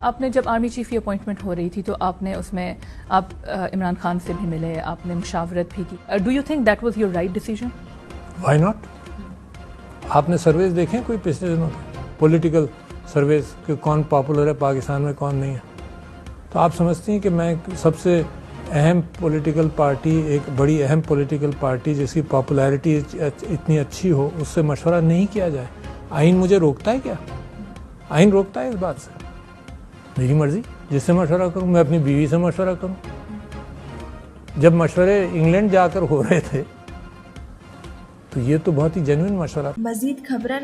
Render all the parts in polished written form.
آپ نے جب آرمی چیف کی اپوائنٹمنٹ ہو رہی تھی تو آپ نے اس میں آپ عمران خان سے بھی ملے, آپ نے مشاورت بھی کی. Do you think that was your right decision? Why not. آپ نے سرویز دیکھیں کوئی پچھلے دنوں کے پولیٹیکل سرویز کہ کون پاپولر ہے پاکستان میں کون نہیں ہے؟ تو آپ سمجھتی ہیں کہ میں سب سے اہم پولیٹیکل پارٹی, ایک بڑی اہم پولیٹیکل پارٹی جس کی پاپولیرٹی اتنی اچھی ہو, اس سے مشورہ نہیں کیا جائے؟ آئین مجھے روکتا ہے کیا؟ آئین روکتا ہے اس بات سے؟ میری مرضی, جس سے مشورہ کروں. میں اپنی بیوی سے مشورہ کروں. جب مشورے انگلینڈ جا کر ہو رہے تھے تو یہ تو بہت ہی جینوئن مشورہ. مزید خبرن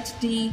HD.